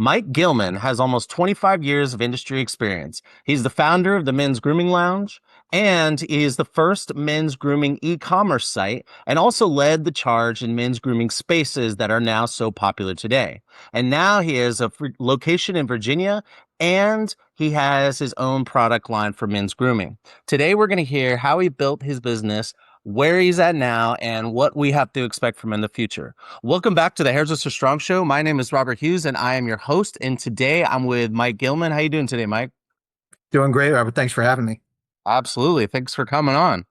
Mike Gilman has almost 25 years of industry experience. He's the founder of the Men's Grooming Lounge, and he is the first men's grooming e-commerce site, and also led the charge in men's grooming spaces that are now so popular today. And now he has a location in Virginia, and he has his own product line for men's grooming. Today, we're going to hear how he built his business, where he's at now, and what we have to expect from him in the future. Welcome back to the Hairdresser Strong Show. My name is Robert Hughes, and I am your host. And today I'm with Mike Gilman. How you doing today, Mike? Doing great, Robert. Thanks for having me. Absolutely. Thanks for coming on.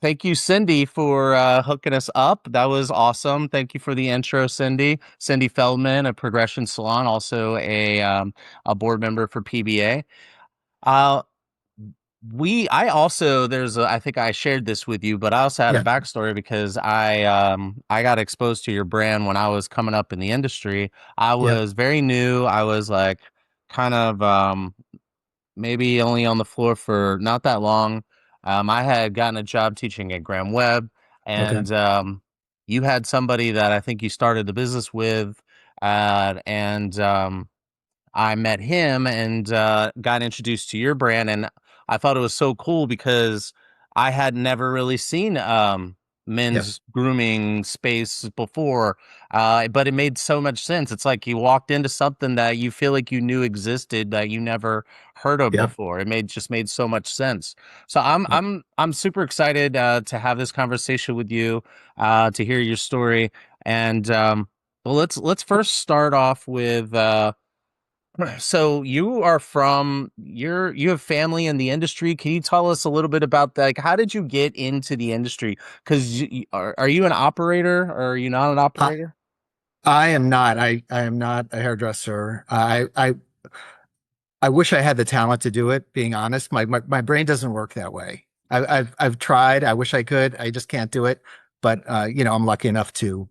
Thank you, Cindy, for hooking us up. That was awesome. Thank you for the intro, Cindy. Cindy Feldman of Progression Salon, also a board member for PBA. Uh, I also I think I shared this with you, but I also had a Yeah. backstory because I got exposed to your brand when I was coming up in the industry. I Yeah. was very new. I was like kind of maybe only on the floor for not that long. I had gotten a job teaching at Graham Webb, Okay. and you had somebody that I think you started the business with, and I met him and got introduced to your brand, and I thought it was so cool because I had never really seen Yeah. men's grooming space before, but it made so much sense. It's like you walked into something that you feel like you knew existed that you never heard of Yeah. before. It made so much sense. So I'm super excited to have this conversation with you, to hear your story, and well, let's first start off with. So you have family in the industry. Can you tell us a little bit about that? Like, how did you get into the industry? Because are you an operator or are you not an I, operator? I am not. I am not a hairdresser. I wish I had the talent to do it, being honest. My brain doesn't work that way. I've tried. I wish I could. I just can't do it. But I'm lucky enough to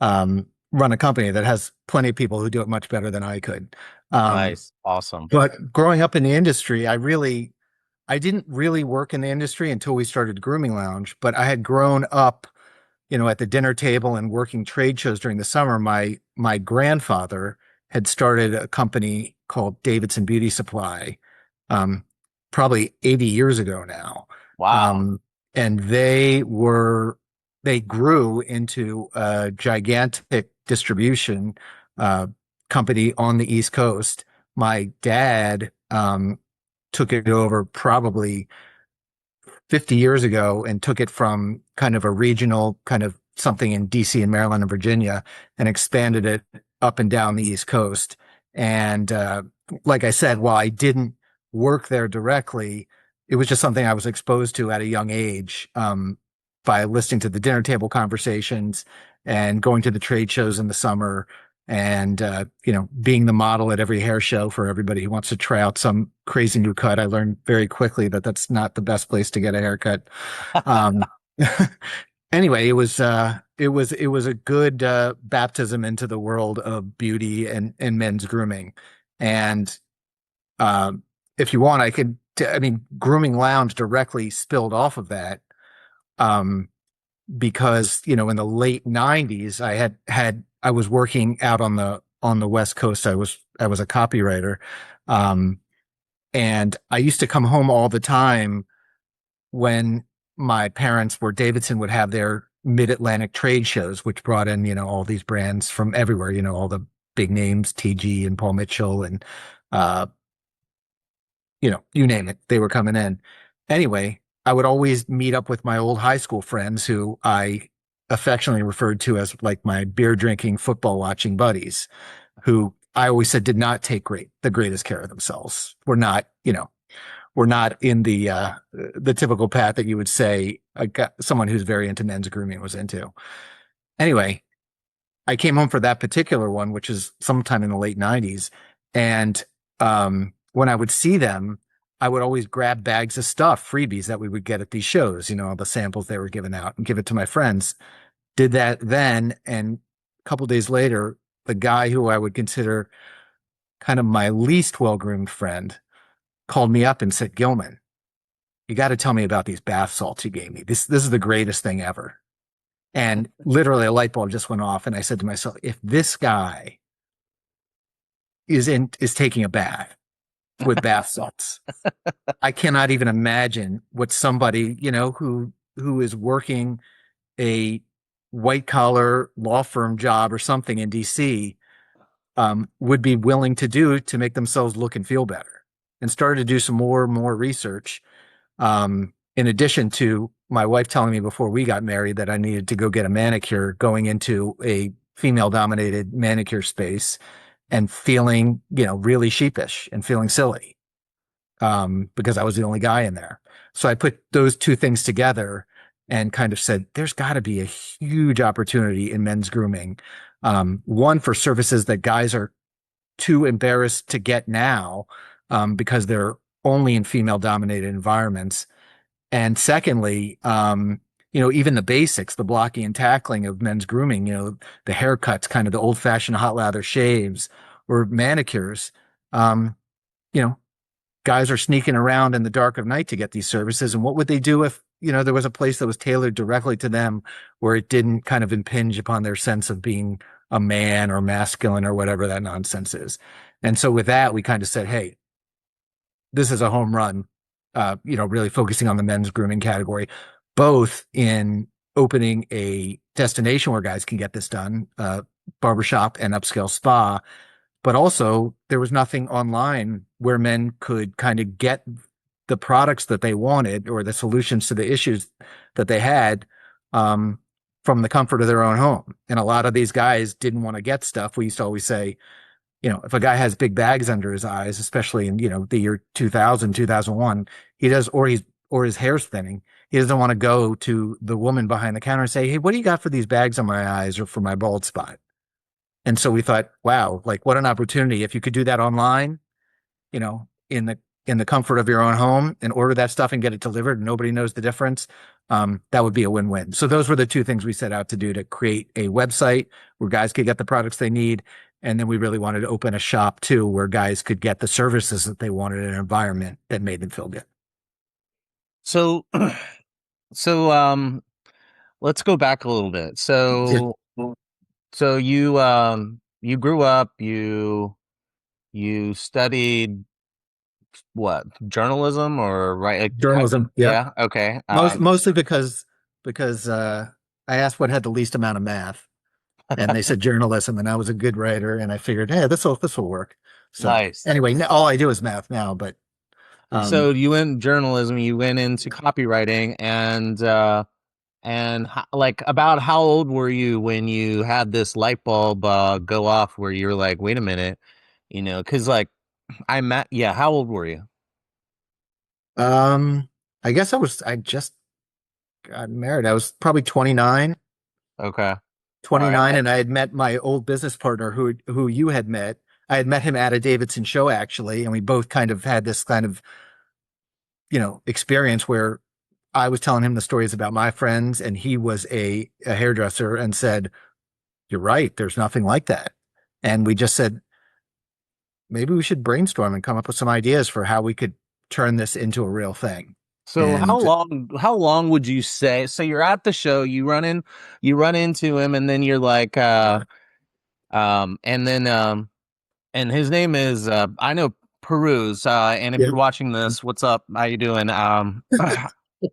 run a company that has plenty of people who do it much better than I could. Um, Nice, awesome. but growing up in the industry, I didn't really work in the industry until we started Grooming Lounge, but I had grown up, at the dinner table and working trade shows during the summer. My grandfather had started a company called Davidson Beauty Supply, um, probably 80 years ago now. Wow. Um, and they grew into a gigantic distribution uh, company on the East Coast. My dad took it over probably 50 years ago and took it from kind of a regional kind of something in DC and Maryland and Virginia and expanded it up and down the East Coast. And like I said, while I didn't work there directly, it was just something I was exposed to at a young age, by listening to the dinner table conversations and going to the trade shows in the summer and being the model at every hair show for everybody who wants to try out some crazy new cut. I learned very quickly that that's not the best place to get a haircut. Um, anyway, it was a good baptism into the world of beauty and men's grooming. And um, if you want, I mean, Grooming Lounge directly spilled off of that. Um, because in the late 90s I was working out on the West Coast. I was a copywriter, um, and I used to come home all the time when my parents were Davidson would have their mid-Atlantic trade shows, which brought in all these brands from everywhere, all the big names, TG and Paul Mitchell and uh you name it, they were coming in. Anyway, I would always meet up with my old high school friends who I affectionately referred to as like my beer drinking, football watching buddies, who I always said did not take the greatest care of themselves. We're not in the typical path that you would say someone who's very into men's grooming was into. Anyway, I came home for that particular one, which is sometime in the late 90s. And when I would see them, I would always grab bags of stuff, freebies that we would get at these shows, all the samples they were giving out and give it to my friends. Did that then. And a couple days later, the guy who I would consider kind of my least well-groomed friend called me up and said, Gilman, you got to tell me about these bath salts you gave me. This is the greatest thing ever. And literally a light bulb just went off. And I said to myself, if this guy is taking a bath with bath salts. I cannot even imagine what somebody, who is working a white collar law firm job or something in DC would be willing to do to make themselves look and feel better. And started to do some more and more research. In addition to my wife telling me before we got married that I needed to go get a manicure, going into a female dominated manicure space and feeling, really sheepish and feeling silly, because I was the only guy in there. So I put those two things together and kind of said, there's got to be a huge opportunity in men's grooming. One, for services that guys are too embarrassed to get now, because they're only in female dominated environments. And secondly, even the basics, the blocking and tackling of men's grooming, the haircuts, kind of the old fashioned hot lather shaves or manicures. Um, you know, Guys are sneaking around in the dark of night to get these services. And what would they do if, there was a place that was tailored directly to them where it didn't kind of impinge upon their sense of being a man or masculine or whatever that nonsense is. And so with that, we kind of said, hey, this is a home run, really focusing on the men's grooming category, both in opening a destination where guys can get this done, barbershop and upscale spa, but also there was nothing online where men could kind of get the products that they wanted or the solutions to the issues that they had, from the comfort of their own home. And a lot of these guys didn't want to get stuff. We used to always say, if a guy has big bags under his eyes, especially in, the year 2000, 2001, he does, or his hair's thinning. He doesn't want to go to the woman behind the counter and say, hey, what do you got for these bags on my eyes or for my bald spot? And so we thought, wow, like what an opportunity. If you could do that online, in the comfort of your own home and order that stuff and get it delivered and nobody knows the difference, that would be a win-win. So those were the two things we set out to do, to create a website where guys could get the products they need. And then we really wanted to open a shop too, where guys could get the services that they wanted in an environment that made them feel good. So, so let's go back a little bit. Yeah. So you grew up, you studied what, journalism or right? Journalism. Yeah. Yeah, okay. Mostly because I asked what had the least amount of math, and they said journalism, and I was a good writer, and I figured, hey, this will work. So Nice. anyway, all I do is math now, but So um, you went journalism, you went into copywriting, and like, about how old were you when you had this light bulb go off where you were like, wait a minute, because like yeah, how old were you? um, I guess I just got married. I was probably Okay. All right. 29, and I had met my old business partner who you had met. I had met him at a Davidson show actually, and we both kind of had this kind of, experience where I was telling him the stories about my friends, and he was a hairdresser and said, "You're right. There's nothing like that." And we just said, maybe we should brainstorm and come up with some ideas for how we could turn this into a real thing. So And how long would you say? So you're at the show, you run into him, and then you're like, and then and his name is I know, Peruse. And if yeah, you're watching this, what's up? How you doing?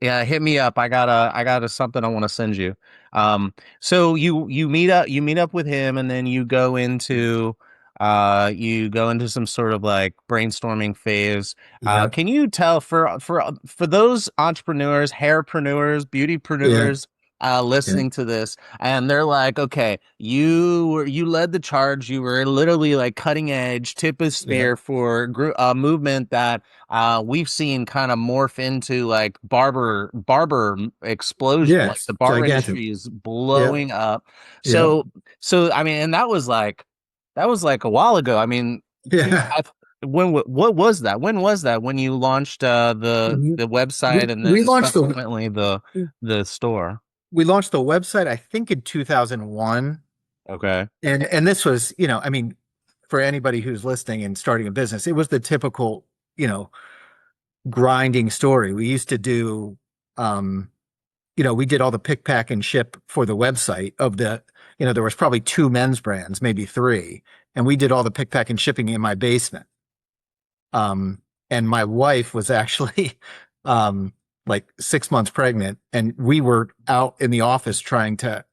Yeah, hit me up. I got a something I want to send you. So you meet up with him, and then you go into some sort of like brainstorming phase. yeah, Can you tell, for those entrepreneurs, hairpreneurs, yeah, beautypreneurs yeah, listening to this, and they're like, okay, you led the charge. You were literally like cutting edge, tip of yeah, spear for a movement that we've seen kind of morph into like barber explosion. Like yes, the barber gigantic. industry is Yeah, blowing up. yeah, So I mean, and that was like a while ago. I mean, yeah. I, what was that? When was that? When you launched the website, and then We launched subsequently the store? the website, I think, in 2001. Okay. And this was, I mean, for anybody who's listening and starting a business, it was the typical, you know, grinding story. We used to do, we did all the pick, pack, and ship for the website there was probably two men's brands, maybe three. and we did all the pick, pack, and shipping in my basement. Um, and my wife was actually um, like 6 months pregnant, and we were out in the office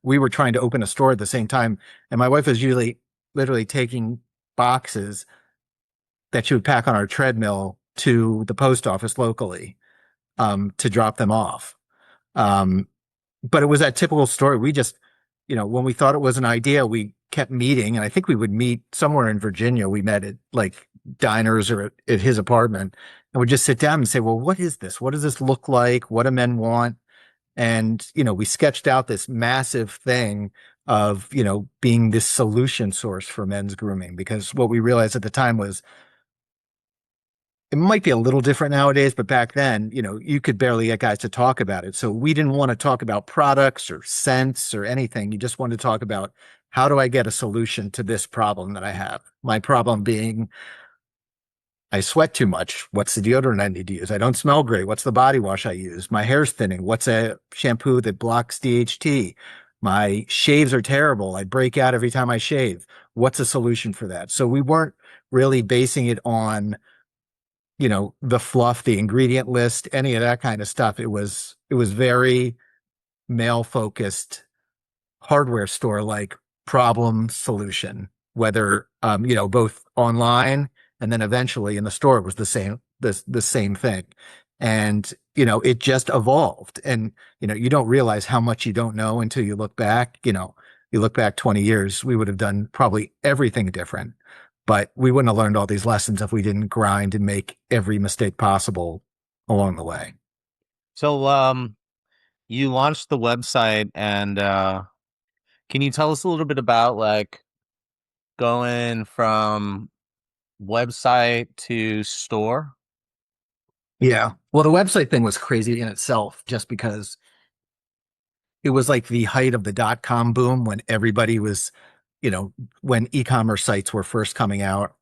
we were trying to open a store at the same time. And my wife was usually literally taking boxes that she would pack on our treadmill to the post office locally to drop them off. Um, but it was that typical story. We just, when we thought it was an idea, we kept meeting, and I think we would meet somewhere in Virginia. We met at like diners or at his apartment, and we'd just sit down and say, well, what is this? What does this look like? What do men want? And, we sketched out this massive thing of, being this solution source for men's grooming, because what we realized at the time was it might be a little different nowadays, but back then, you could barely get guys to talk about it. So we didn't want to talk about products or scents or anything. You just wanted to talk about, how do I get a solution to this problem that I have? My problem being, I sweat too much. What's the deodorant I need to use? I don't smell great. What's the body wash I use? My hair's thinning. What's a shampoo that blocks DHT? My shaves are terrible. I break out every time I shave. What's a solution for that? So we weren't really basing it on, the fluff, the ingredient list, any of that kind of stuff. It was very male focused, hardware store like problem solution, whether both online and then eventually in the store was the same thing. And it just evolved. And you don't realize how much you don't know until you look back. You look back 20 years, we would have done probably everything different, but we wouldn't have learned all these lessons if we didn't grind and make every mistake possible along the way. So, you launched the website, and can you tell us a little bit about like going from website to store? Yeah. Well, the website thing was crazy in itself, just because it was like the height of the .com boom when everybody was, when e-commerce sites were first coming out.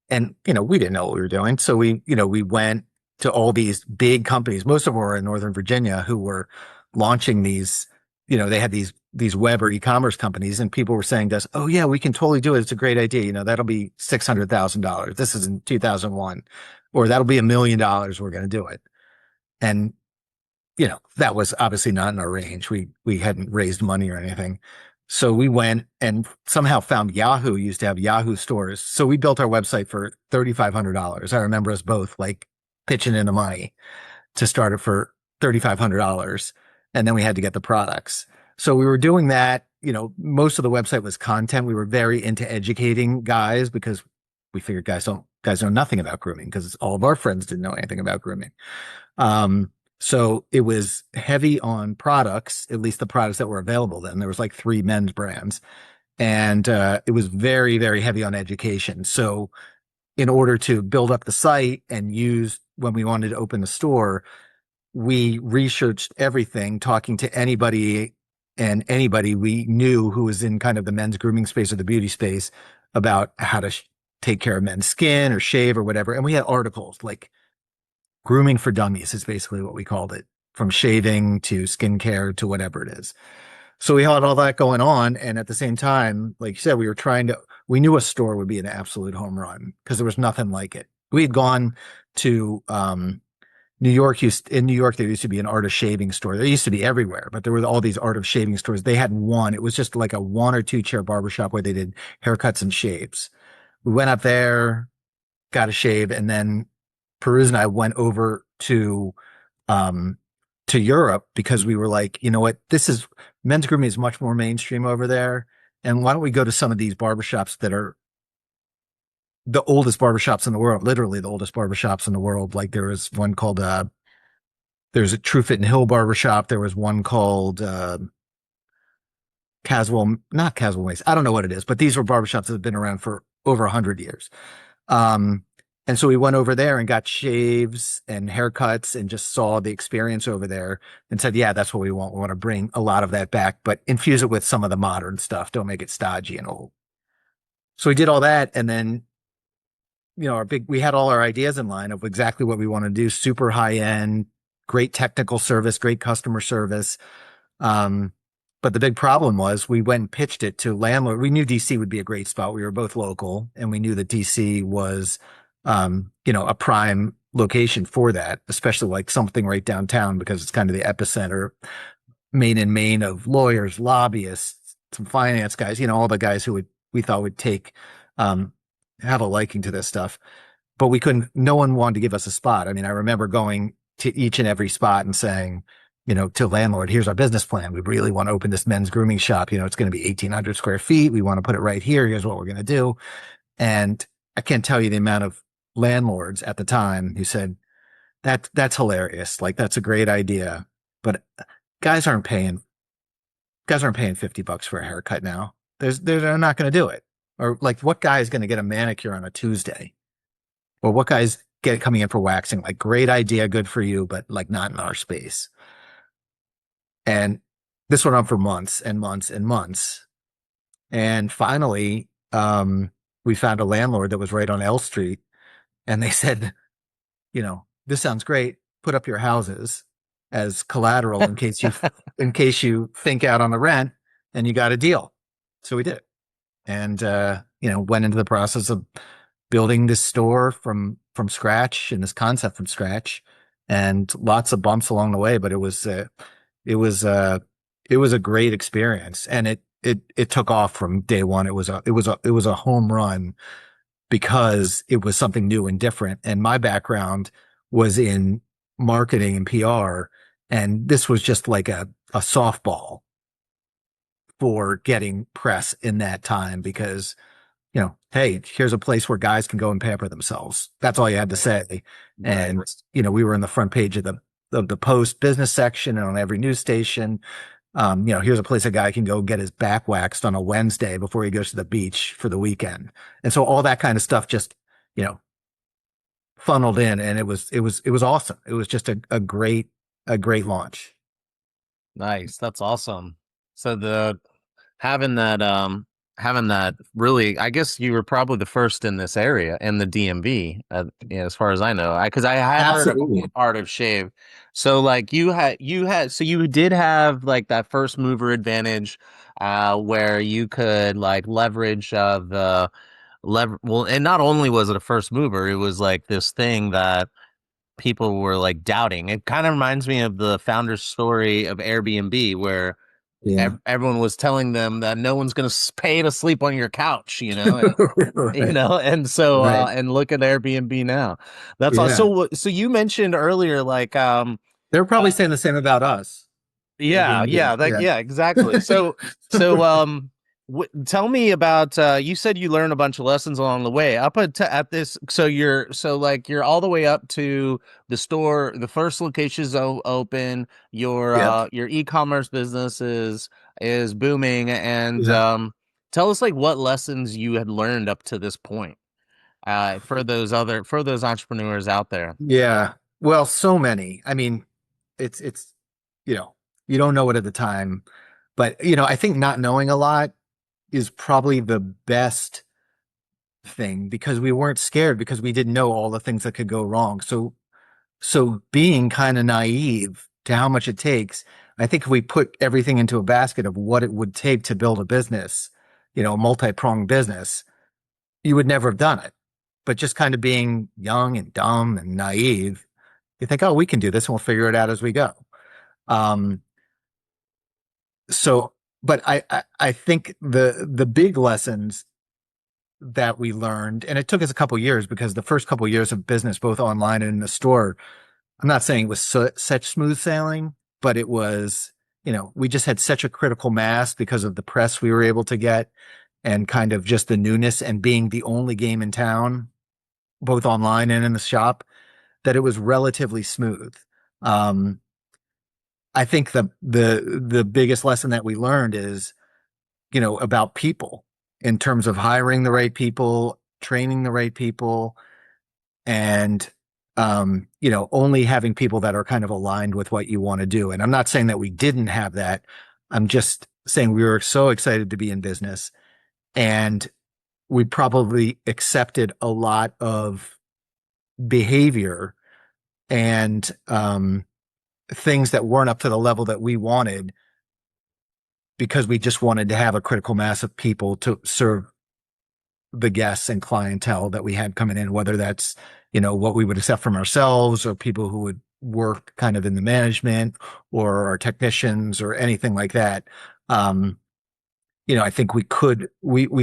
And, we didn't know what we were doing. So we went to all these big companies. Most of them were in Northern Virginia, who were launching these, they had these web or e-commerce companies, and people were saying to us, oh yeah, we can totally do it. It's a great idea. That'll be $600,000. This is in 2001, or that'll be $1 million. We're going to do it. And that was obviously not in our range. We hadn't raised money or anything. So we went and somehow found Yahoo used to have Yahoo stores. So we built our website for $3,500. I remember us both like pitching in the money to start it for $3,500. And then we had to get the products. So we were doing that. Most of the website was content. We were very into educating guys, because we figured guys know nothing about grooming, because all of our friends didn't know anything about grooming. So it was heavy on products, at least the products that were available then. There was like 3 men's brands, and it was very, very heavy on education. So in order to build up the site and use when we wanted to open the store, we researched everything, talking to anybody and anybody we knew who was in kind of the men's grooming space or the beauty space about how to take care of men's skin or shave or whatever. And we had articles like Grooming for Dummies is basically what we called it, from shaving to skincare to whatever it is. So we had all that going on. And at the same time, like you said, we knew a store would be an absolute home run, because there was nothing like it. We had gone to New York. In New York, there used to be an art of shaving store. There used to be everywhere, but there were all these art of shaving stores. They had one. It was just like a 1 or 2 chair barbershop where they did haircuts and shaves. We went up there, got a shave, and then Peruz and I went over um, to Europe, because we were like, you know what, men's grooming is much more mainstream over there. And why don't we go to some of these barbershops that are the oldest barbershops in the world, literally the oldest barbershops in the world. Like there was one called, there's a True Fit and Hill barbershop. There was one called, not Casual Waste. I don't know what it is, but these were barbershops that have been around for over 100 years. Um, and so we went over there and got shaves and haircuts and just saw the experience over there and said, yeah, that's what we want. We want to bring a lot of that back, but infuse it with some of the modern stuff. Don't make it stodgy and old. So we did all that. And then, we had all our ideas in line of exactly what we want to do. Super high end, great technical service, great customer service. Um, But the big problem was we went and pitched it to landlord. We knew DC would be a great spot. We were both local, and we knew that DC was, a prime location for that, especially like something right downtown because it's kind of the epicenter, main and main of lawyers, lobbyists, some finance guys, all the guys who we thought would um, have a liking to this stuff. But we couldn't, no one wanted to give us a spot. I mean, I remember going to each and every spot and saying, to landlord, here's our business plan. We really want to open this men's grooming shop. It's going to be 1,800 square feet. We want to put it right here. Here's what we're going to do. And I can't tell you the amount of landlords at the time who said, that's hilarious. Like, that's a great idea. But guys aren't paying, guys aren't paying $50 for a haircut now. They're not going to do it. Or like, what guy is going to get a manicure on a Tuesday? Or what guys get coming in for waxing? Like, great idea, good for you, but like not in our space. And this went on for months and months and months. And finally, we found a landlord that was right on L Street, and they said, this sounds great. Put up your houses as collateral in case you think out on the rent, and you got a deal. So we did, and went into the process of building this store from scratch and this concept from scratch, and lots of bumps along the way. But it was it was a great experience, and it took off from day one. It was a home run because it was something new and different. And my background was in marketing and PR, and this was just like a softball for getting press in that time because hey, here's a place where guys can go and pamper themselves. That's all you had to say. And, Right. we were in the front page of the Post business section and on every news station. Here's a place a guy can go get his back waxed on a Wednesday before he goes to the beach for the weekend. And so all that kind of stuff just, you know, funneled in, and it was awesome. It was just a great launch. Nice. That's awesome. So having that having that really, I guess you were probably the first in this area in the DMV, as far as I know. Because I had heard of Absolutely. Art of Shave. So like so you did have like that first mover advantage where you could like leverage the well, and not only was it a first mover, it was like this thing that people were like doubting. It kind of reminds me of the founder's story of Airbnb, where Yeah. everyone was telling them that no one's going to pay to sleep on your couch, and Right. and so Right. and look at Airbnb now. That's all. Yeah. So you mentioned earlier, like They're probably uh, saying the same about us. yeah, Airbnb. yeah, that Yeah. yeah, exactly. So tell me about you said you learned a bunch of lessons along the way up at this. So you're all the way up to the store. The first location is open. Yep. Your e-commerce business is booming, and Yeah. tell us like what lessons you had learned up to this point. For those entrepreneurs out there. Yeah. Well, so many. I mean, it's you know, you don't know it at the time, but I think not knowing a lot is probably the best thing because we weren't scared because we didn't know all the things that could go wrong. So being kind of naive to how much it takes, I think if we put everything into a basket of what it would take to build a business, a multi-pronged business, you would never have done it. But just kind of being young and dumb and naive, you think, oh, we can do this and we'll figure it out as we go. Um, so, but I think the big lessons that we learned, and it took us a couple years because the first couple years of business, both online and in the store, I'm not saying it was such smooth sailing, but it was, we just had such a critical mass because of the press we were able to get and kind of just the newness and being the only game in town, both online and in the shop, that it was relatively smooth. Um, I think the biggest lesson that we learned is, about people in terms of hiring the right people, training the right people, and only having people that are kind of aligned with what you want to do. And I'm not saying that we didn't have that. I'm just saying we were so excited to be in business, and we probably accepted a lot of behavior and things that weren't up to the level that we wanted because we just wanted to have a critical mass of people to serve the guests and clientele that we had coming in, whether that's, what we would accept from ourselves or people who would work kind of in the management or our technicians or anything like that. Um, I think we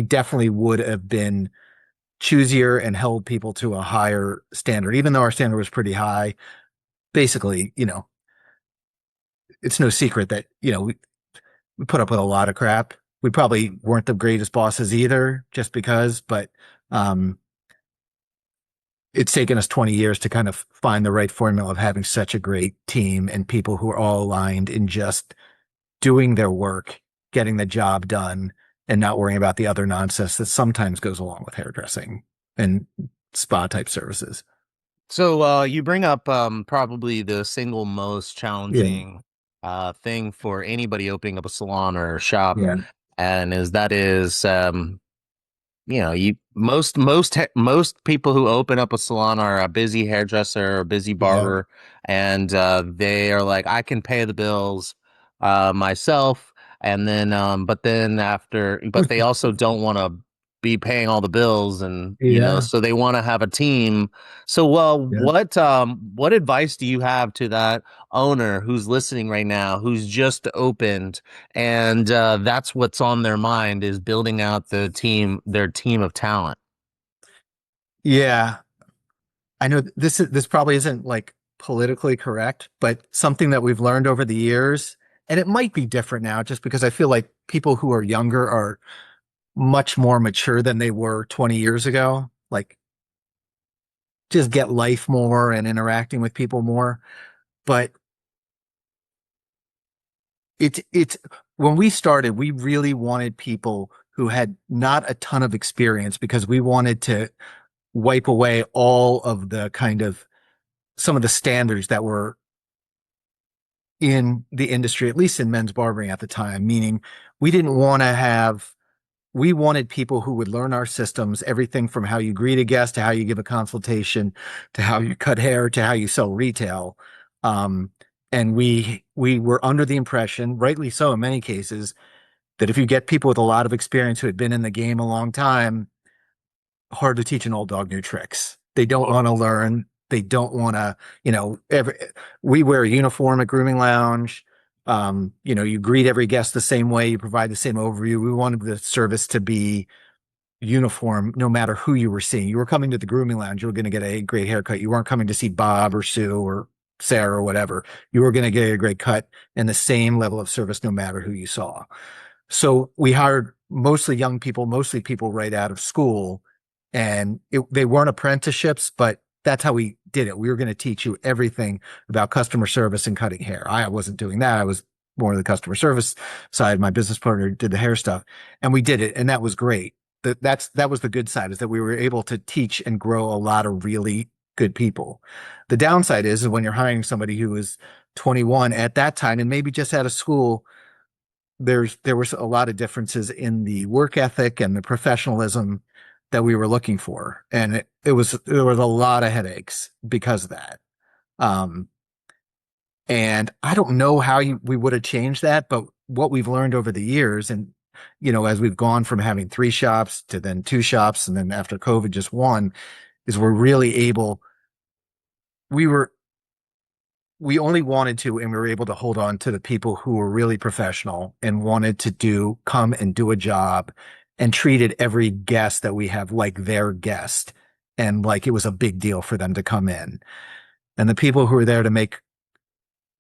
definitely would have been choosier and held people to a higher standard, even though our standard was pretty high. Basically, it's no secret that, we put up with a lot of crap. We probably weren't the greatest bosses either, just because, but um, it's taken us 20 years to kind of find the right formula of having such a great team and people who are all aligned in just doing their work, getting the job done, and not worrying about the other nonsense that sometimes goes along with hairdressing and spa type services. So you bring up probably the single most Yeah. challenging thing for anybody opening up a salon or a shop, Yeah. and is you most people who open up a salon are a busy hairdresser or a busy Yeah. barber, and they are like, I can pay the bills myself, and then but they also don't want to be paying all the bills, and Yeah. so they want to have a team. So, well, Yeah. what advice do you have to that owner who's listening right now, who's just opened? And that's what's on their mind, is building out their team of talent. Yeah. I know this probably isn't like politically correct, but something that we've learned over the years, and it might be different now just because I feel like people who are younger are much more mature than they were 20 years ago. Like just get life more and interacting with people more. But it's when we started, we really wanted people who had not a ton of experience because we wanted to wipe away all of the kind of some of the standards that were in the industry, at least in men's barbering at the time, meaning we didn't want to have, we wanted people who would learn our systems, everything from how you greet a guest to how you give a consultation to how you cut hair to how you sell retail. Um, and we were under the impression, rightly so in many cases, that if you get people with a lot of experience who had been in the game a long time, hard to teach an old dog new tricks. They don't want to learn. They don't want to, we wear a uniform at Grooming Lounge. You greet every guest the same way. You provide the same overview. We wanted the service to be uniform no matter who you were seeing. You were coming to the Grooming Lounge, you were going to get a great haircut. You weren't coming to see Bob or Sue or Sarah or whatever. You were going to get a great cut and the same level of service no matter who you saw. So we hired mostly young people, mostly people right out of school, and they weren't apprenticeships, but that's how we did it. We were going to teach you everything about customer service and cutting hair. I wasn't doing that. I was more of the customer service side. My business partner did the hair stuff, and we did it, and that was great. That was the good side, is that we were able to teach and grow a lot of really good people. The downside is when you're hiring somebody who is 21 at that time and maybe just out of school, there was a lot of differences in the work ethic and the professionalism that we were looking for, and there was a lot of headaches because of that. Um, and I don't know how we would have changed that, but what we've learned over the years, and as we've gone from having three shops to then two shops, and then after COVID just one, is we're really able. We were we only wanted to, and we were able to hold on to the people who were really professional and wanted to come and do a job and treated every guest that we have like their guest. And like it was a big deal for them to come in. And the people who were there to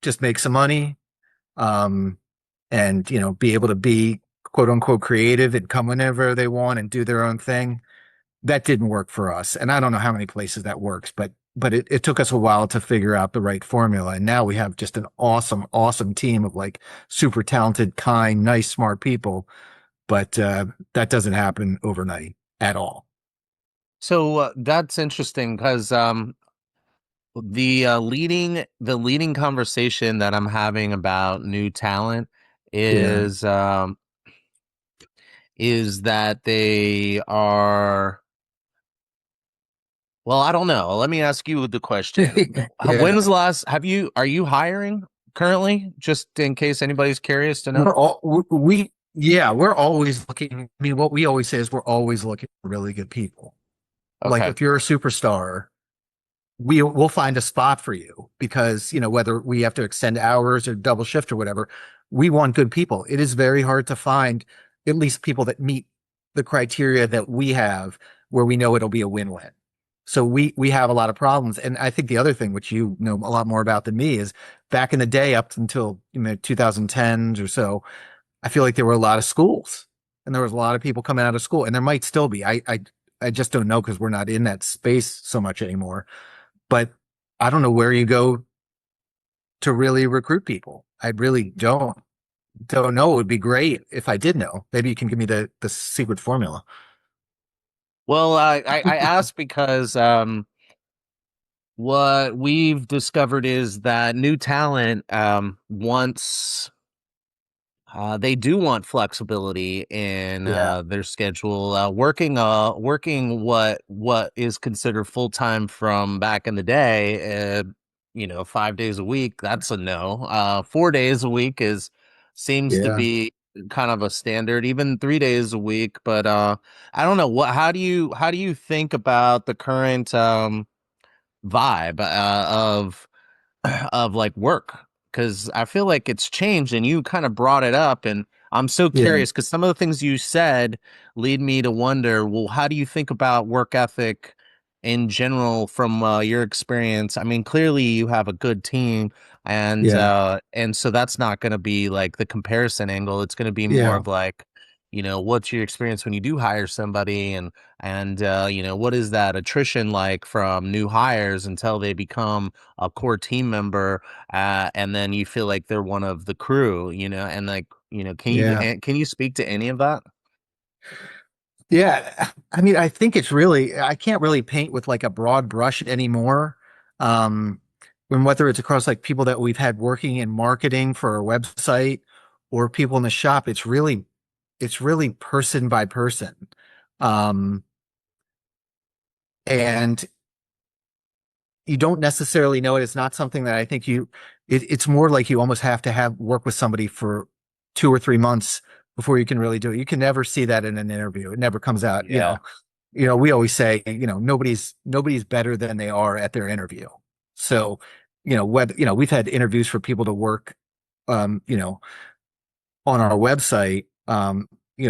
just make some money, um, and, be able to be quote unquote creative and come whenever they want and do their own thing, that didn't work for us. And I don't know how many places that works, but it took us a while to figure out the right formula. And now we have just an awesome, awesome team of like super talented, kind, nice, smart people. But that doesn't happen overnight at all. So that's interesting, because the leading conversation that I'm having about new talent Yeah. is that they are, well, I don't know. Let me ask you the question. Yeah. When's the last, are you hiring? currently, just in case anybody's curious to know? We're all we yeah, we're always looking. I mean, what we always say is we're always looking for really good people. Like Okay. if you're a superstar, we'll find a spot for you because, whether we have to extend hours or double shift or whatever, we want good people. It is very hard to find at least people that meet the criteria that we have where we know it'll be a win-win. So we have a lot of problems. And I think the other thing, which you know a lot more about than me, is back in the day, up until 2010s or so, I feel like there were a lot of schools and there was a lot of people coming out of school, and there might still be. I just don't know because we're not in that space so much anymore. But I don't know where you go to really recruit people. I really don't know. It would be great if I did know. Maybe you can give me the secret formula. Well, I asked because what we've discovered is that new talent wants they do want flexibility in Yeah, their schedule. Working what is considered full time from back in the day. 5 days a week. That's a no. 4 days a week is seems to yeah, be kind of a standard. Even 3 days a week. But I don't know what. How do you think about the current vibe of like work? Because I feel like it's changed and you kind of brought it up, and I'm so yeah, curious because some of the things you said lead me to wonder, well, how do you think about work ethic in general from your experience? I mean, clearly you have a good team, yeah, and so that's not going to be like the comparison angle. It's going to be more yeah, of like, what's your experience when you do hire somebody, and what is that attrition like from new hires until they become a core team member, and then you feel like they're one of the crew, and like, yeah. can you speak to any of that? Yeah. I mean, I think I can't really paint with like a broad brush anymore. Um, when whether it's across like people that we've had working in marketing for our website or people in the shop, it's really person by person. Um, and you don't necessarily know it. It's not something that I think it's more like you almost have to have work with somebody for 2 or 3 months before you can really do it. You can never see that in an interview. It never comes out, Yeah. we always say, nobody's better than they are at their interview. So, whether, we've had interviews for people to work, um, you know, on our website,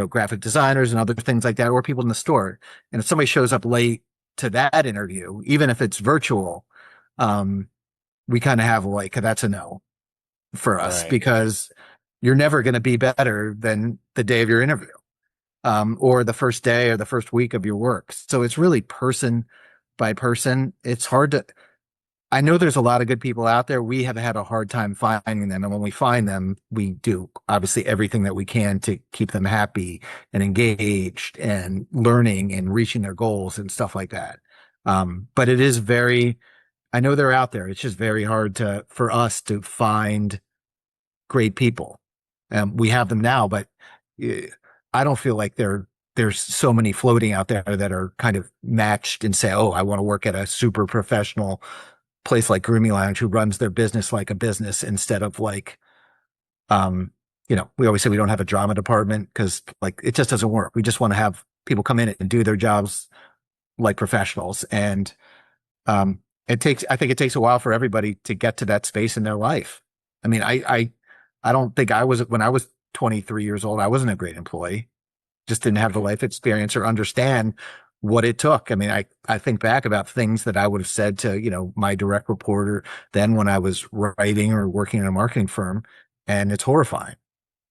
graphic designers and other things like that, or people in the store. And if somebody shows up late to that interview, even if it's virtual, um, we kind of have like, that's a no for us Right. because you're never going to be better than the day of your interview, or the first day or the first week of your work. So it's really person by person. It's hard to, I know there's a lot of good people out there. We have had a hard time finding them. And when we find them, we do obviously everything that we can to keep them happy and engaged and learning and reaching their goals and stuff like that. But it is I know they're out there. It's just very hard for us to find great people. We have them now, but uh, I don't feel like there's so many floating out there that are kind of matched and say, oh, I want to work at a super professional place like Grooming Lounge who runs their business like a business instead of like, um, we always say we don't have a drama department because like it just doesn't work. We just want to have people come in and do their jobs like professionals. And um, I think it takes a while for everybody to get to that space in their life. I mean, I don't think when I was 23 years old, I wasn't a great employee. Just didn't have the life experience or understand what it took. I mean, I think back about things that I would have said to, my direct reporter then when I was writing or working in a marketing firm, and it's horrifying.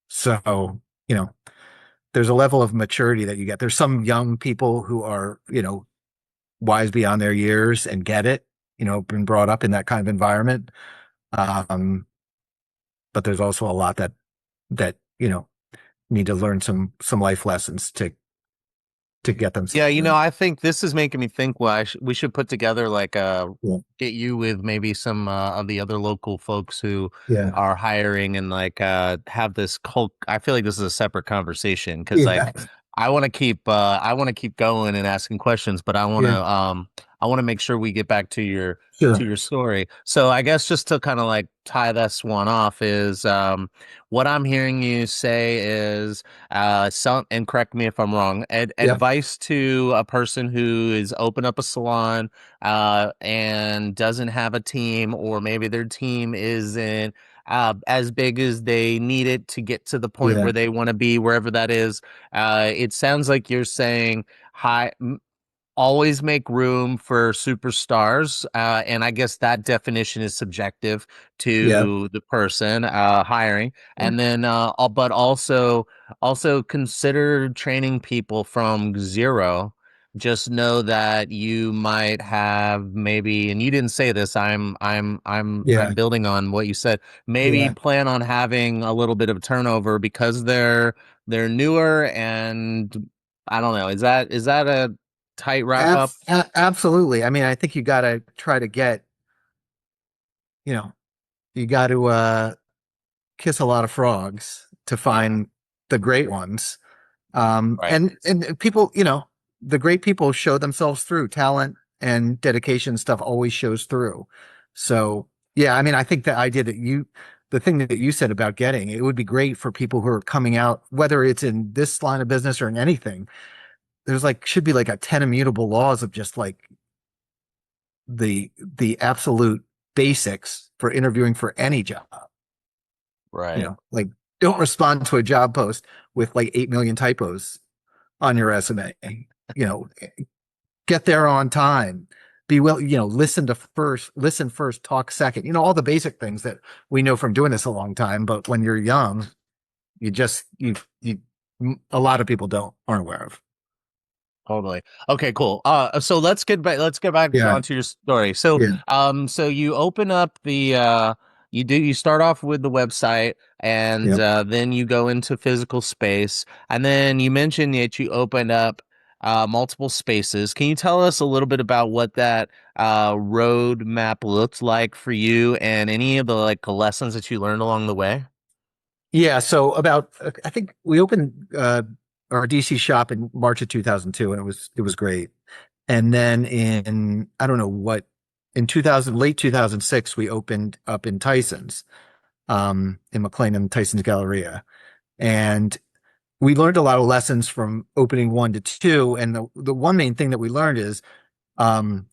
So, there's a level of maturity that you get. There's some young people who are, wise beyond their years and get it, been brought up in that kind of environment. Um, but there's also a lot that, need to learn some life lessons to get Yeah, themselves there. I think this is making me think, well, we should put together like Yeah. get you with maybe some of the other local folks who Yeah. are hiring, and like have this cult. I feel like this is a separate conversation because Yeah. like I want to keep going and asking questions, but I want to Yeah. I want to make sure we get back to Sure. your story. So I guess just to kind of like tie this one off is what I'm hearing you say is some, and correct me if I'm wrong, Yep. advice to a person who is open up a salon and doesn't have a team, or maybe their team isn't as big as they need it to get to the point Yeah. where they want to be, wherever that is. It sounds like you're saying high always make room for superstars. And I guess that definition is subjective Yeah. to the person hiring. Yeah. And then, but also consider training people from zero. Just know that you might have maybe, and you didn't say this. I'm Yeah. building on what you said. Maybe Yeah. plan on having a little bit of turnover because they're newer, and I don't know. Is that a tight wrap up? Absolutely. I mean, I think you got to try to get, you know, you got to kiss a lot of frogs to find the great ones. Right. And people, the great people show themselves through talent and dedication stuff always shows through. So, yeah, I mean, I think the idea that the thing that you said about getting, it would be great for people who are coming out, whether it's in this line of business or in anything. There's like, should be like a 10 immutable laws of just like the absolute basics for interviewing for any job. Right. Like don't respond to a job post with like 8 million typos on your resume. You know, get there on time. Be will, listen first, talk second. All the basic things that we know from doing this a long time. But when you're young, you just you a lot of people aren't aware of. Totally. Okay, cool. So let's get back Yeah, onto your story. So, yeah, so you open up you start off with the website, and yep. then you go into physical space, and then you mentioned that you opened up multiple spaces. Can you tell us a little bit about what that road map looked like for you, and any of the like lessons that you learned along the way? Yeah, so about I think we opened our DC shop in March of 2002 and it was great. And then in I don't know what in 2000 late 2006 we opened up in Tyson's in McLean and Tyson's Galleria. And we learned a lot of lessons from opening 1 to 2 and the one main thing that we learned is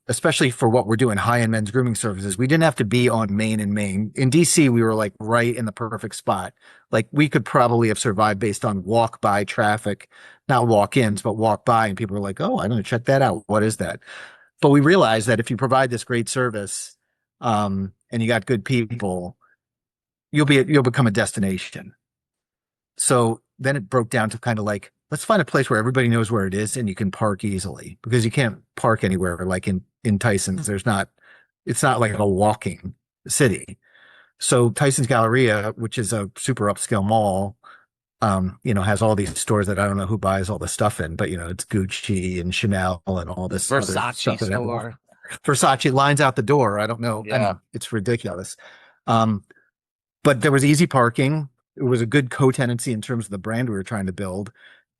especially for what we're doing, high-end men's grooming services, we didn't have to be on Main and Main. In DC, we were like right in the perfect spot. Like we could probably have survived based on walk-by traffic, not walk-ins, but walk-by, and people were like, "Oh, I'm going to check that out. What is that?" But we realized that if you provide this great service, and you got good people, you'll become a destination. So then it broke down to kind of like, let's find a place where everybody knows where it is and you can park easily because you can't park anywhere like in Tyson's. It's not like a walking city. So Tyson's Galleria, which is a super upscale mall, has all these stores that I don't know who buys all the stuff in, but it's Gucci and Chanel and all this other Versace stuff that store. Versace lines out the door. I don't know. I Yeah. mean, it's ridiculous. Um, but there was easy parking. It was a good co-tenancy in terms of the brand we were trying to build.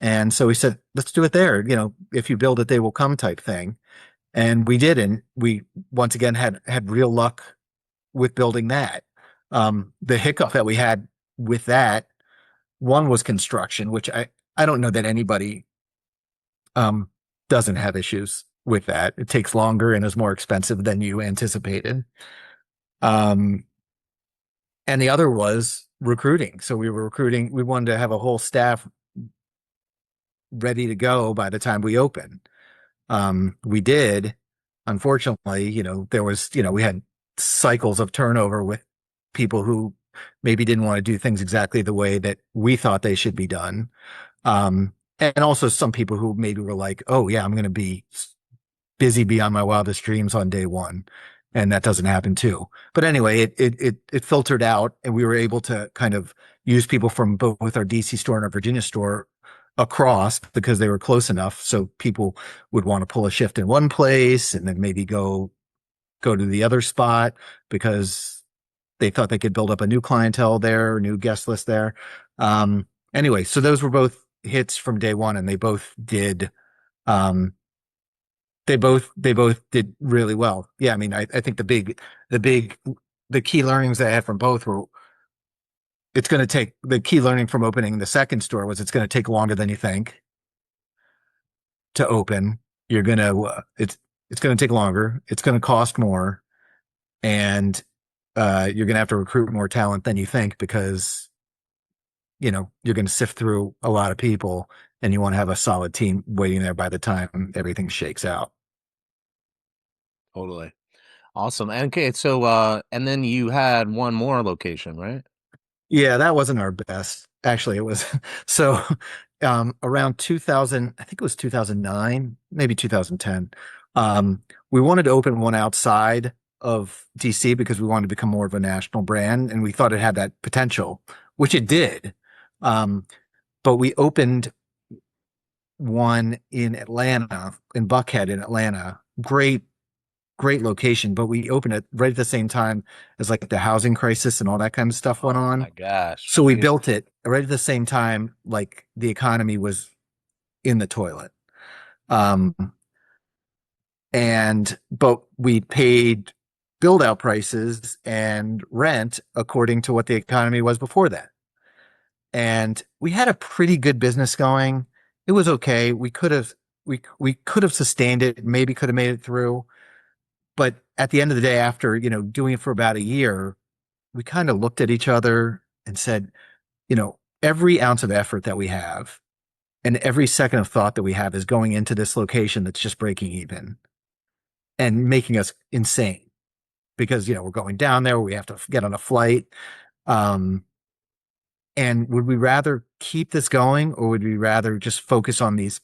And so we said, let's do it there. If you build it, they will come type thing. And we did. And we once again had real luck with building that. The hiccup that we had with that one was construction, which I don't know that anybody um, doesn't have issues with that. It takes longer and is more expensive than you anticipated. Um, and the other was recruiting. So we were recruiting. We wanted to have a whole staff ready to go by the time we opened. We did. Unfortunately, there was, we had cycles of turnover with people who maybe didn't want to do things exactly the way that we thought they should be done. And also some people who maybe were like, oh yeah, I'm going to be busy beyond my wildest dreams on day one. And that doesn't happen too. But anyway, it filtered out and we were able to kind of use people from both our DC store and our Virginia store across because they were close enough. So people would want to pull a shift in one place and then maybe go to the other spot because they thought they could build up a new clientele there, new guest list there. Anyway, so those were both hits from day one and they both did, um, they both did really well. Yeah, I mean, I think the big the key learnings that I had from both were it's going to take the key learning from opening the second store was it's going to take longer than you think to open. You're gonna it's going to take longer. It's going to cost more, and you're going to have to recruit more talent than you think because you're going to sift through a lot of people, and you want to have a solid team waiting there by the time everything shakes out. Totally. Awesome. And okay, so and then you had one more location, right? Yeah, that wasn't our best. Actually, it was so around 2000, I think it was 2009, maybe 2010. We wanted to open one outside of DC because we wanted to become more of a national brand and we thought it had that potential, which it did. Um, but we opened one in Atlanta, in Buckhead in Atlanta. Great location, but we opened it right at the same time as like the housing crisis and all that kind of stuff went Oh my on. gosh. So we built it right at the same time, like the economy was in the toilet. Um, but we paid build out prices and rent according to what the economy was before that. And we had a pretty good business going. It was okay. We could have sustained it, maybe could have made it through. But at the end of the day, after, doing it for about a year, we kind of looked at each other and said, every ounce of effort that we have and every second of thought that we have is going into this location that's just breaking even and making us insane because, we're going down there, we have to get on a flight. Um, and would we rather keep this going or would we rather just focus on these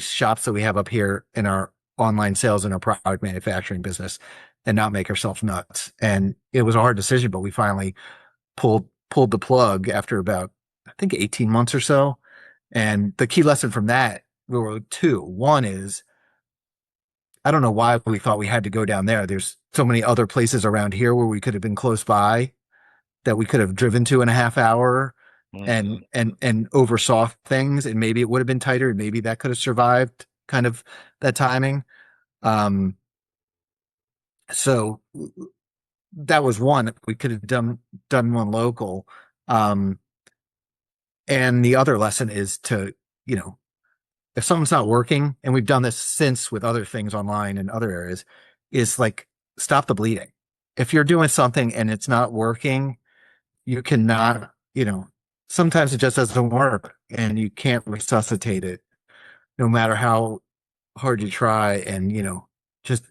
shops that we have up here in our online sales and our product manufacturing business and not make ourselves nuts? And it was a hard decision, but we finally pulled the plug after about, I think, 18 months or so. And the key lesson from that were two. One is I don't know why we thought we had to go down there. There's so many other places around here where we could have been close by that we could have driven to in a half hour and Mhm. oversaw things, and maybe it would have been tighter, and maybe that could have survived kind of that timing. Um, so that was one. We could have done one local. Um, and the other lesson is to, you know, if something's not working, and we've done this since with other things online and other areas, is like stop the bleeding. If you're doing something and it's not working, you cannot, sometimes it just doesn't work and you can't resuscitate it no matter how hard you try. And, just,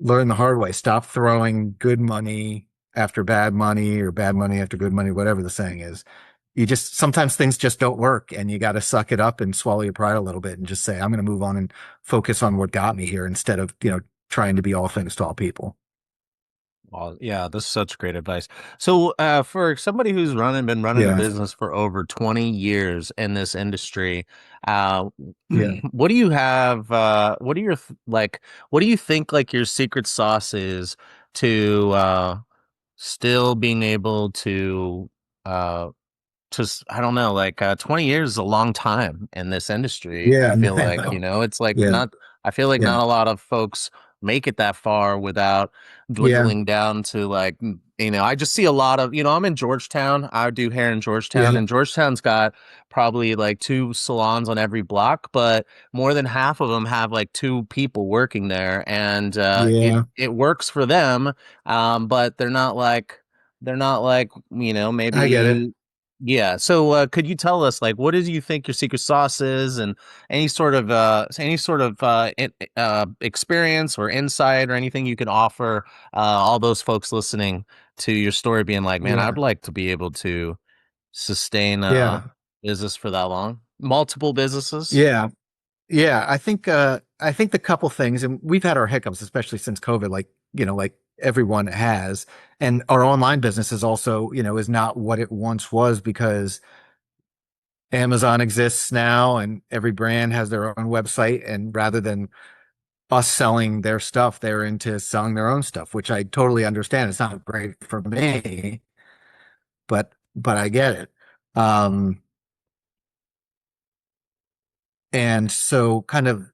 learn the hard way. Stop throwing good money after bad money or bad money after good money, whatever the saying is. Sometimes things just don't work and you got to suck it up and swallow your pride a little bit and just say, I'm going to move on and focus on what got me here instead of, trying to be all things to all people. Well, yeah, this is such great advice. So, for somebody who's been running a Yeah. business for over 20 years in this industry, uh, Yeah. what do you have, what are your, what do you think like your secret sauce is to, still being able to, uh, just I don't know, like 20 years is a long time in this industry. I Yeah. feel I like, know. it's like Yeah. not I feel like Yeah. not a lot of folks make it that far without Yeah. dwindling down to like, I just see a lot of, I'm in Georgetown. I do hair in Georgetown, Yeah. and Georgetown's got probably like two salons on every block, but more than half of them have like two people working there, and Yeah. it works for them, but they're not like, I get it. maybe. Yeah. So, could you tell us, like, what do you think your secret sauce is, and any sort of experience or insight or anything you can offer all those folks listening to your story, being like, man, I'd Yeah. like to be able to sustain a Yeah. business for that long, multiple businesses. Yeah. Yeah. I think the couple things, and we've had our hiccups, especially since COVID, like everyone has. And our online business is also, is not what it once was because Amazon exists now and every brand has their own website. And rather than us selling their stuff, they're into selling their own stuff, which I totally understand. It's not great for me, but I get it. Um, and so kind of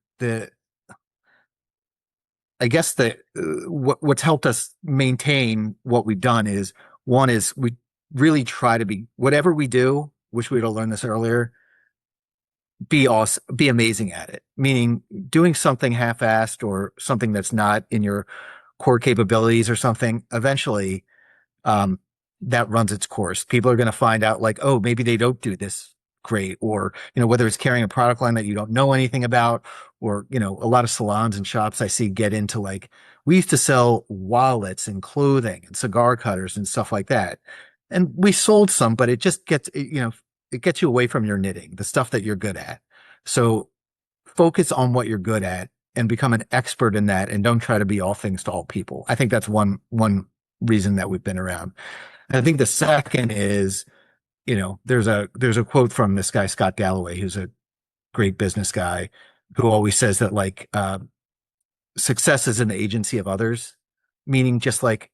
I guess that what's helped us maintain what we've done is one is we really try to be whatever we do. Wish we'd have learned this earlier. Be awesome, be amazing at it. Meaning doing something half-assed or something that's not in your core capabilities or something. Eventually, um, that runs its course. People are going to find out like, oh, maybe they don't do this great, or whether it's carrying a product line that you don't know anything about, or a lot of salons and shops I see get into like we used to sell wallets and clothing and cigar cutters and stuff like that, and we sold some, but it just gets it gets you away from your knitting, the stuff that you're good at. So focus on what you're good at and become an expert in that, and don't try to be all things to all people. I think that's one reason that we've been around. And I think the second is, there's a quote from this guy, Scott Galloway, who's a great business guy, who always says that like success is an agency of others, meaning just like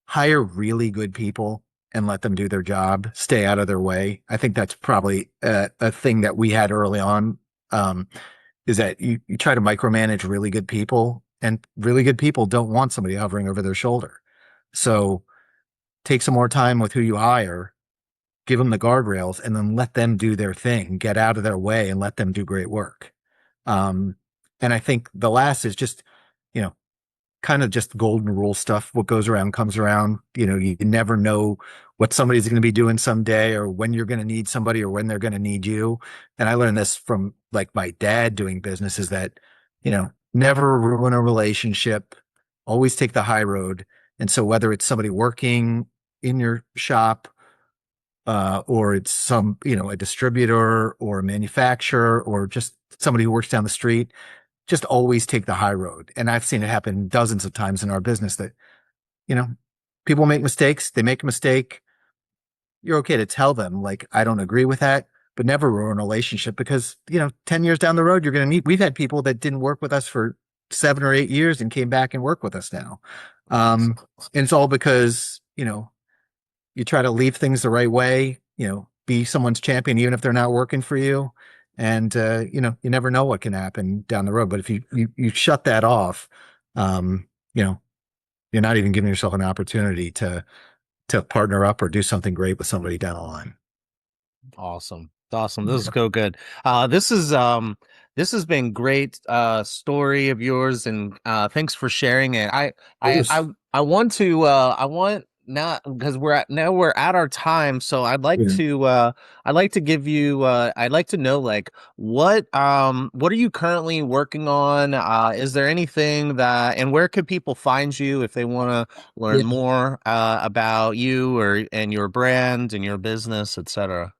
hire really good people and let them do their job, stay out of their way. I think that's probably a thing that we had early on, is that you try to micromanage really good people, and really good people don't want somebody hovering over their shoulder. So take some more time with who you hire, give them the guardrails, and then let them do their thing, get out of their way and let them do great work. Um, and I think the last is just, you know, kind of just golden rule stuff. What goes around comes around. You never know what somebody's going to be doing someday, or when you're going to need somebody, or when they're going to need you. And I learned this from like my dad doing business, is that, never ruin a relationship, always take the high road. And so whether it's somebody working in your shop, or it's a distributor or a manufacturer, or just somebody who works down the street, just always take the high road. And I've seen it happen dozens of times in our business that, you know, people make mistakes. They make a mistake. You're okay to tell them, like, I don't agree with that, but never ruin a relationship, because, 10 years down the road, you're going to meet. We've had people that didn't work with us for 7 or 8 years and came back and work with us now. And it's all because, you try to leave things the right way, be someone's champion, even if they're not working for you. And, you never know what can happen down the road. But if you shut that off, um, you know, you're not even giving yourself an opportunity to partner up or do something great with somebody down the line. Awesome. Awesome. This is Yeah. so good. This has been great story of yours, and thanks for sharing it. I Yes. I I want to I want not because we're at our time, so Yeah. I'd like to give you I'd like to know like what are you currently working on? Is there anything that, and where could people find you if they want to learn Yeah. more about you or and your brand and your business, etc.?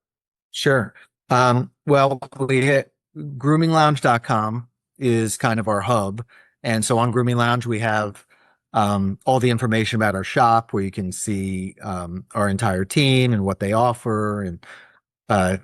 Sure. Well, we hit groominglounge.com is kind of our hub. And so on Grooming Lounge, we have all the information about our shop, where you can see our entire team and what they offer, and uh,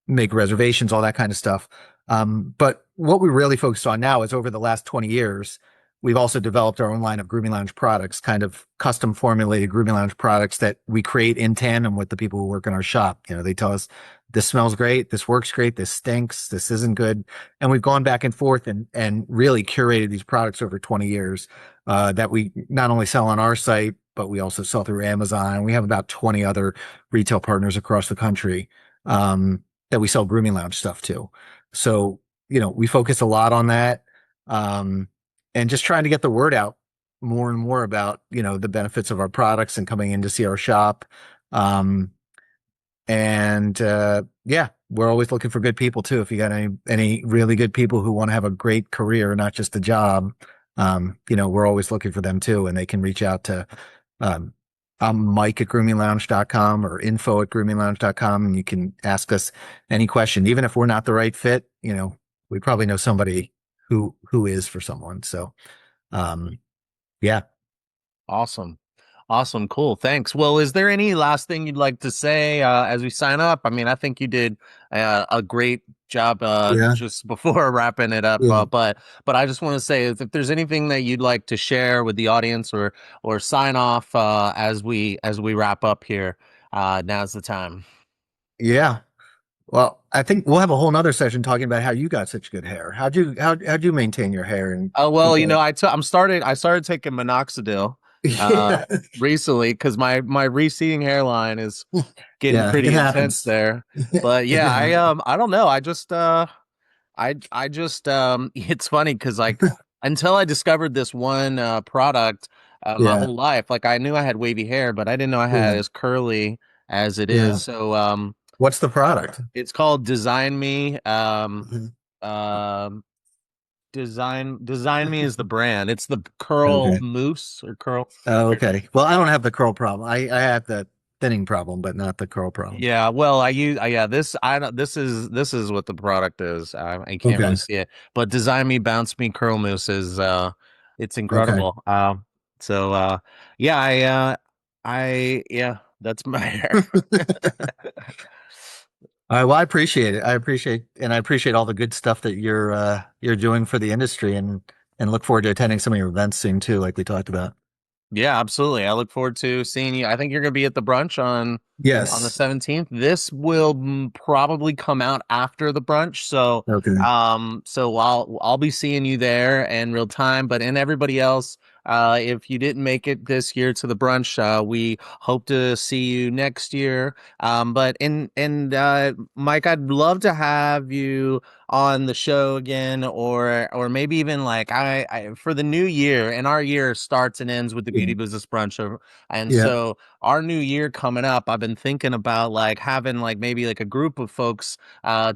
make reservations, all that kind of stuff. But what we really focused on now is, over the last 20 years, we've also developed our own line of Grooming Lounge products, kind of custom formulated Grooming Lounge products that we create in tandem with the people who work in our shop. They tell us, this smells great, this works great, this stinks, this isn't good. And we've gone back and forth and really curated these products over 20 years, that we not only sell on our site, but we also sell through Amazon. We have about 20 other retail partners across the country. That we sell Grooming Lounge stuff to. So, we focus a lot on that. Um, and just trying to get the word out more and more about, the benefits of our products and coming in to see our shop. Um, and yeah, we're always looking for good people too. If you got any really good people who want to have a great career, not just a job, we're always looking for them too. And they can reach out to um, I'm Mike at groominglounge.com, or info at groominglounge.com, and you can ask us any question. Even if we're not the right fit, we probably know somebody who is for someone. So um, yeah. Awesome. Awesome. Cool. Thanks. Well, is there any last thing you'd like to say as we sign up? I mean, I think you did a great job Yeah. just before wrapping it up. Yeah. But I just want to say, if there's anything that you'd like to share with the audience, or sign off as we wrap up here, now's the time. Yeah. Well, I think we'll have a whole nother session talking about how you got such good hair. How'd you maintain your hair and Oh keep well, it? I started taking minoxidil uh Yeah. recently because my receding hairline is getting Yeah, it pretty intense happens. there. But It yeah, happens. I don't know. I just it's funny because like until I discovered this one product my Yeah. whole life, like I knew I had wavy hair, but I didn't know I had Yeah. as curly as it Yeah. is. So What's the product? it's called Design Me. Mhm. Um Design Me is the brand. It's the curl Okay. mousse or curl. Oh, okay. Well, I don't have the curl problem. I have the thinning problem, but not the curl problem. Yeah, well, I use yeah, this I don't this is what the product is. I can't really Okay. see it, but Design Me Bounce Me Curl Mousse is it's Okay. incredible. So yeah, I yeah, that's my hair. All right, well, I appreciate it. I appreciate all the good stuff that you're doing for the industry and look forward to attending some of your events soon too, like we talked about. Yeah, absolutely. I look forward to seeing you. I think you're going to be at the brunch on the Yes. 17th. This will probably come out after the brunch. So Okay. so I'll be seeing you there in real time, but and everybody else if you didn't make it this year to the brunch, we hope to see you next year. But and Mike, I'd love to have you on the show again, or maybe even like I for the new year, and our year starts and ends with the Yeah. beauty business brunch, and Yeah. so our new year coming up, I've been thinking about like having like maybe like a group of folks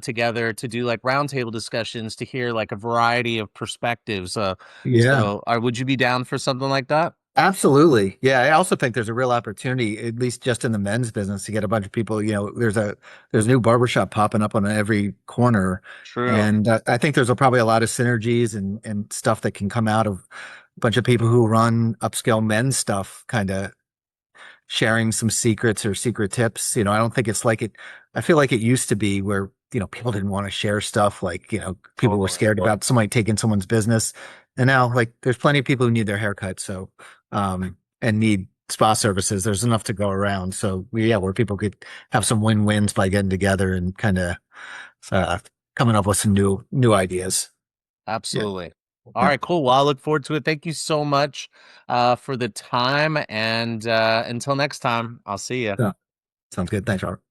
together to do like roundtable discussions to hear like a variety of perspectives. Yeah. So would you be down for something like that? Absolutely. Yeah, I also think there's a real opportunity, at least just in the men's business, to get a bunch of people, there's a new barbershop popping up on every corner. True. And I think there's probably a lot of synergies and stuff that can come out of a bunch of people who run upscale men's stuff, kind of sharing some secrets or secret tips. I don't think it's like it. I feel like it used to be where, people didn't want to share stuff. Like, people were Totally. scared about somebody taking someone's business. And now, like, there's plenty of people who need their haircut. So, and need spa services. There's enough to go around. So, yeah, where people could have some win-wins by getting together and kind of, uh, coming up with some new ideas. Yeah. Absolutely. All Yeah. right, cool. Well, I look forward to it. Thank you so much for the time. And until next time, I'll see you. Yeah. Sounds good. Thanks, Robert.